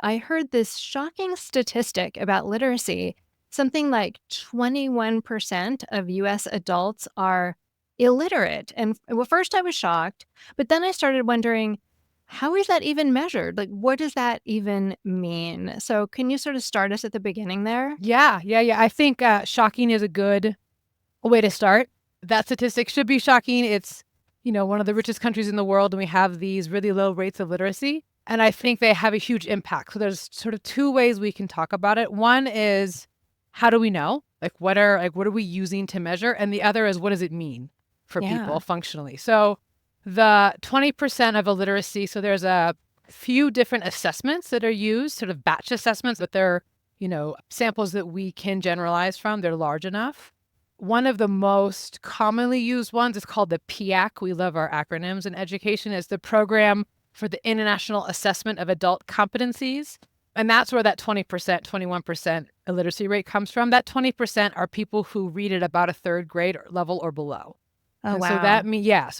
I heard this shocking statistic about literacy. Something like 21% of US adults are illiterate. And well, first I was shocked, but then I started wondering, how is that even measured? Like, what does that even mean? So, can you sort of start us at the beginning there? Yeah. I think shocking is a good way to start. That statistic should be shocking. It's, one of the richest countries in the world, and we have these really low rates of literacy. And I think they have a huge impact. So there's sort of two ways we can talk about it. One is, how do we know? What are we using to measure? And the other is, what does it mean for Yeah. people functionally? So the 20% of illiteracy, so there's a few different assessments that are used, sort of batch assessments, but they're, samples that we can generalize from. They're large enough. One of the most commonly used ones is called the PIAAC. We love our acronyms in education. Is the Program for the International Assessment of Adult Competencies. And that's where that 20%, 21% illiteracy rate comes from. That 20% are people who read at about a third grade level or below. Oh, And so wow.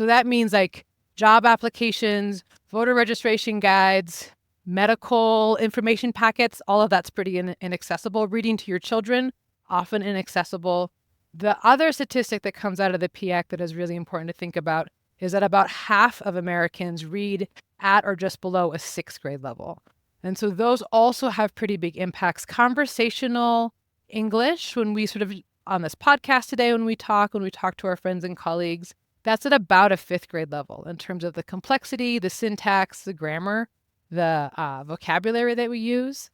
that means like job applications, voter registration guides, medical information packets, all of that's pretty inaccessible. Reading to your children, often inaccessible. The other statistic that comes out of the PIAAC that is really important to think about is that about half of Americans read at or just below a sixth grade level. And so those also have pretty big impacts. Conversational English, when we sort of on this podcast today, when we talk to our friends and colleagues, that's at about a fifth grade level in terms of the complexity, the syntax, the grammar, the vocabulary that we use.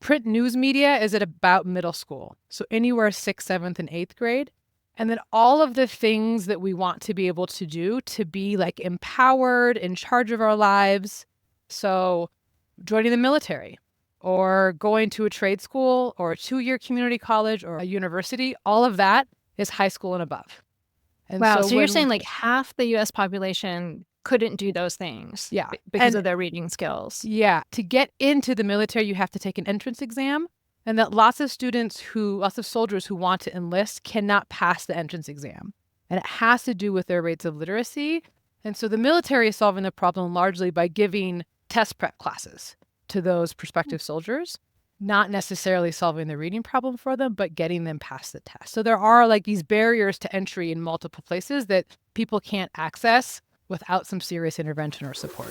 Print news media is at about middle school. So anywhere sixth, seventh, and eighth grade. And then all of the things that we want to be able to do to be like empowered, in charge of our lives. So joining the military or going to a trade school or a 2-year community college or a university, all of that is high school and above. And Wow. so So you're saying like half the US population couldn't do those things yeah. because of their reading skills. Yeah, to get into the military, you have to take an entrance exam, and that lots of soldiers who want to enlist cannot pass the entrance exam. And it has to do with their rates of literacy. And so the military is solving the problem largely by giving test prep classes to those prospective soldiers, not necessarily solving the reading problem for them, but getting them past the test. So there are like these barriers to entry in multiple places that people can't access without some serious intervention or support.